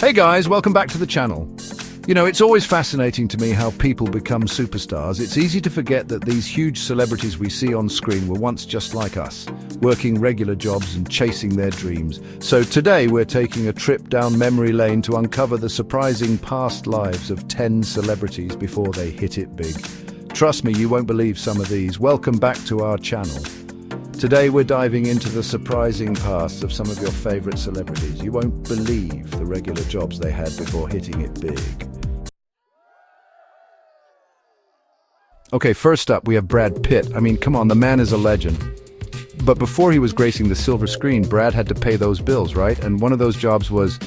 Hey guys, welcome back to the channel. You know, it's always fascinating to me how people become superstars. It's easy to forget that these huge celebrities we see on screen were once just like us, working regular jobs and chasing their dreams. So today we're taking a trip down memory lane to uncover the surprising past lives of 10 celebrities before they hit it big. Trust me, you won't believe some of these. Welcome back to our channel. Today we're diving into the surprising past of some of your favorite celebrities. You won't believe the regular jobs they had before hitting it big. Okay, first up we have Brad Pitt. I mean, come on, the man is a legend. But before he was gracing the silver screen, Brad had to pay those bills, right? And one of those jobs was,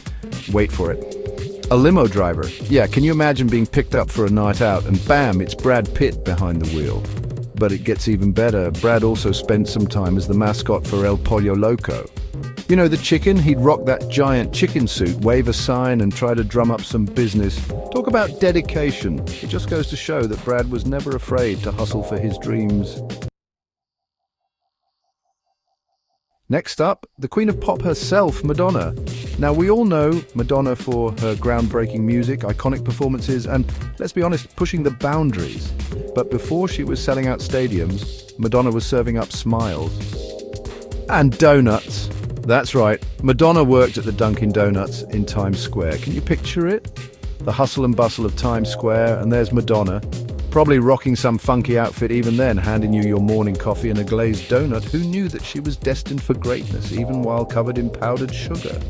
wait for it, a limo driver. Yeah, can you imagine being picked up for a night out and bam, it's Brad Pitt behind the wheel? But it gets even better. Brad also spent some time as the mascot for El Pollo Loco. You know, the chicken? He'd rock that giant chicken suit, wave a sign and try to drum up some business. Talk about dedication. It just goes to show that Brad was never afraid to hustle for his dreams. Next up, the queen of pop herself, Madonna. Now, we all know Madonna for her groundbreaking music, iconic performances, and, let's be honest, pushing the boundaries. But before she was selling out stadiums, Madonna was serving up smiles. And donuts. That's right, Madonna worked at the Dunkin' Donuts in Times Square. Can you picture it? The hustle and bustle of Times Square, and there's Madonna, probably rocking some funky outfit even then, handing you your morning coffee and a glazed donut. Who knew that she was destined for greatness, even while covered in powdered sugar?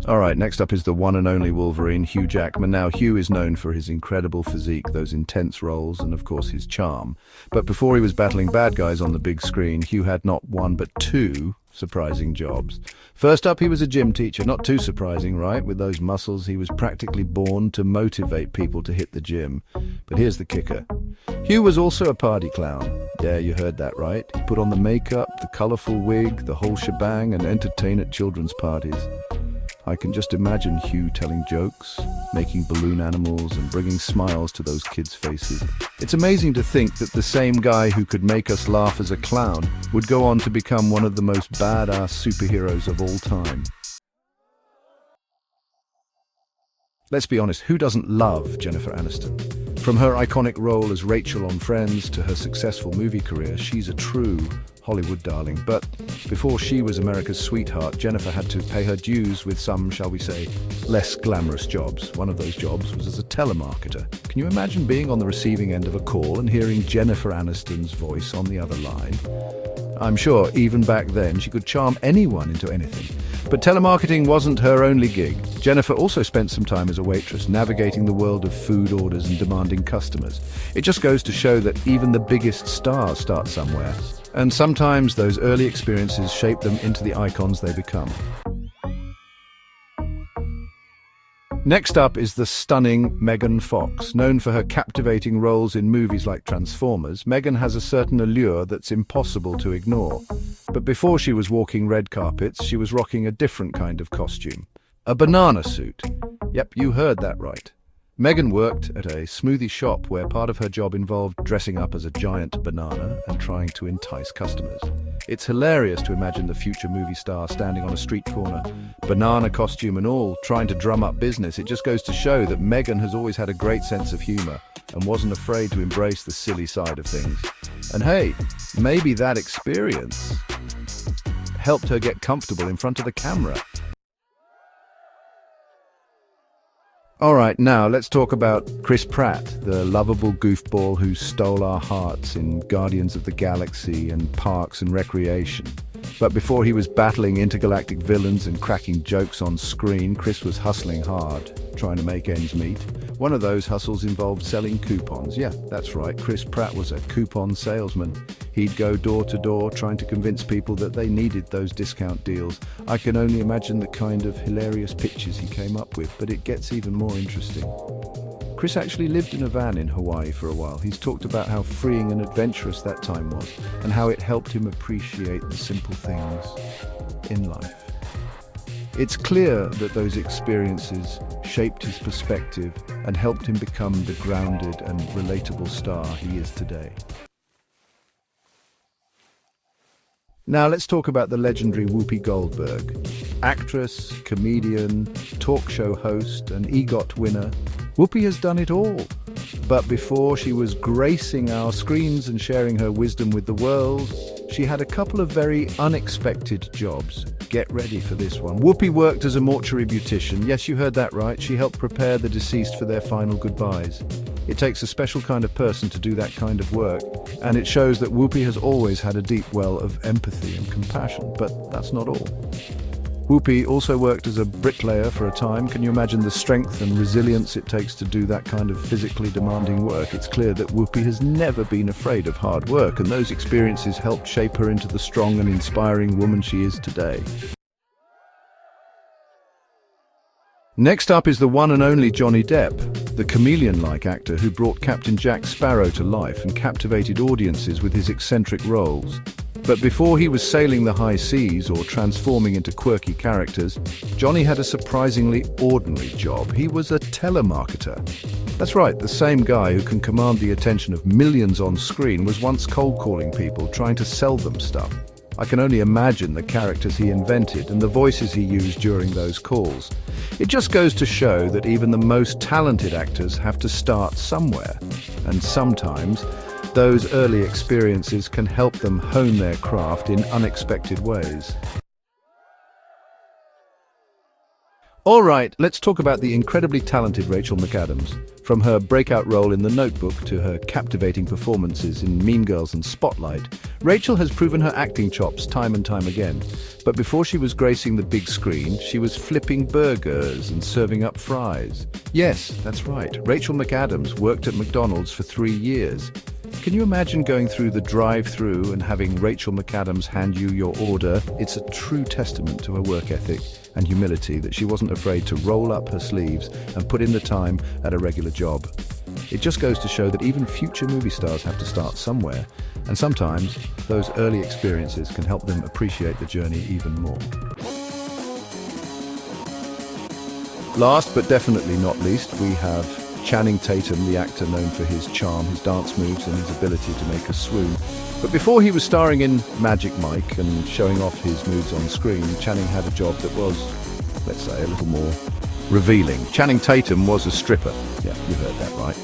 All right, next up is the one and only Wolverine, Hugh Jackman. Now, Hugh is known for his incredible physique, those intense roles, and of course his charm. But before he was battling bad guys on the big screen, Hugh had not one but two surprising jobs. First up, he was a gym teacher. Not too surprising, right? With those muscles, he was practically born to motivate people to hit the gym. But here's the kicker. Hugh was also a party clown. Yeah, you heard that right. He put on the makeup, the colorful wig, the whole shebang, and entertained at children's parties. I can just imagine Hugh telling jokes, making balloon animals, and bringing smiles to those kids' faces. It's amazing to think that the same guy who could make us laugh as a clown would go on to become one of the most badass superheroes of all time. Let's be honest, who doesn't love Jennifer Aniston? From her iconic role as Rachel on Friends to her successful movie career, she's a true Hollywood darling. But before she was America's sweetheart, Jennifer had to pay her dues with some, shall we say, less glamorous jobs. One of those jobs was as a telemarketer. Can you imagine being on the receiving end of a call and hearing Jennifer Aniston's voice on the other line? I'm sure even back then she could charm anyone into anything. But telemarketing wasn't her only gig. Jennifer also spent some time as a waitress, navigating the world of food orders and demanding customers. It just goes to show that even the biggest stars start somewhere. And sometimes those early experiences shape them into the icons they become. Next up is the stunning Megan Fox. Known for her captivating roles in movies like Transformers, Megan has a certain allure that's impossible to ignore. But before she was walking red carpets, she was rocking a different kind of costume. A banana suit. Yep, you heard that right. Megan worked at a smoothie shop where part of her job involved dressing up as a giant banana and trying to entice customers. It's hilarious to imagine the future movie star standing on a street corner, banana costume and all, trying to drum up business. It just goes to show that Megan has always had a great sense of humor and wasn't afraid to embrace the silly side of things. And hey, maybe that experience helped her get comfortable in front of the camera. All right, now let's talk about Chris Pratt, the lovable goofball who stole our hearts in Guardians of the Galaxy and Parks and Recreation. But before he was battling intergalactic villains and cracking jokes on screen, Chris was hustling hard, trying to make ends meet. One of those hustles involved selling coupons. Yeah, that's right, Chris Pratt was a coupon salesman. He'd go door to door trying to convince people that they needed those discount deals. I can only imagine the kind of hilarious pitches he came up with, but it gets even more interesting. Chris actually lived in a van in Hawaii for a while. He's talked about how freeing and adventurous that time was, and how it helped him appreciate the simple things in life. It's clear that those experiences shaped his perspective and helped him become the grounded and relatable star he is today. Now let's talk about the legendary Whoopi Goldberg. Actress, comedian, talk show host, and EGOT winner, Whoopi has done it all. But before she was gracing our screens and sharing her wisdom with the world, she had a couple of very unexpected jobs. Get ready for this one. Whoopi worked as a mortuary beautician. Yes, you heard that right. She helped prepare the deceased for their final goodbyes. It takes a special kind of person to do that kind of work, and it shows that Whoopi has always had a deep well of empathy and compassion. But that's not all. Whoopi also worked as a bricklayer for a time. Can you imagine the strength and resilience it takes to do that kind of physically demanding work? It's clear that Whoopi has never been afraid of hard work, and those experiences helped shape her into the strong and inspiring woman she is today. Next up is the one and only Johnny Depp, the chameleon-like actor who brought Captain Jack Sparrow to life and captivated audiences with his eccentric roles. But before he was sailing the high seas or transforming into quirky characters, Johnny had a surprisingly ordinary job. He was a telemarketer. That's right, the same guy who can command the attention of millions on screen was once cold calling people, trying to sell them stuff. I can only imagine the characters he invented and the voices he used during those calls. It just goes to show that even the most talented actors have to start somewhere, and sometimes those early experiences can help them hone their craft in unexpected ways. All right, let's talk about the incredibly talented Rachel McAdams. From her breakout role in The Notebook to her captivating performances in Mean Girls and Spotlight, Rachel has proven her acting chops time and time again. But before she was gracing the big screen, she was flipping burgers and serving up fries. Yes, that's right, Rachel McAdams worked at McDonald's for 3 years. Can you imagine going through the drive-thru and having Rachel McAdams hand you your order? It's a true testament to her work ethic and humility that she wasn't afraid to roll up her sleeves and put in the time at a regular job. It just goes to show that even future movie stars have to start somewhere, and sometimes those early experiences can help them appreciate the journey even more. Last but definitely not least, we have Channing Tatum, the actor known for his charm, his dance moves and his ability to make us swoon. But before he was starring in Magic Mike and showing off his moves on screen, Channing had a job that was, let's say, a little more revealing. Channing Tatum was a stripper. Yeah, you heard that right.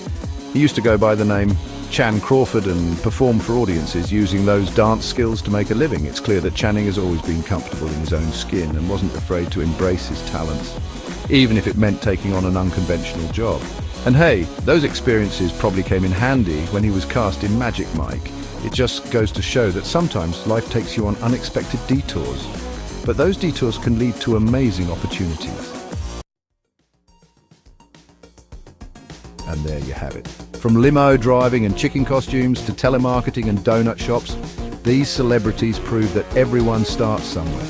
He used to go by the name Chan Crawford and perform for audiences using those dance skills to make a living. It's clear that Channing has always been comfortable in his own skin and wasn't afraid to embrace his talents, even if it meant taking on an unconventional job. And hey, those experiences probably came in handy when he was cast in Magic Mike. It just goes to show that sometimes life takes you on unexpected detours, but those detours can lead to amazing opportunities. And there you have it. From limo driving and chicken costumes to telemarketing and donut shops, these celebrities prove that everyone starts somewhere.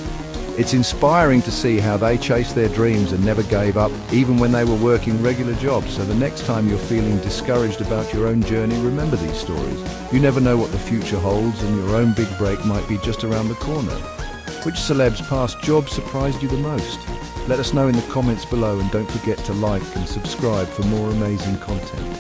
It's inspiring to see how they chased their dreams and never gave up, even when they were working regular jobs. So the next time you're feeling discouraged about your own journey, remember these stories. You never know what the future holds, and your own big break might be just around the corner. Which celeb's past job surprised you the most? Let us know in the comments below, and don't forget to like and subscribe for more amazing content.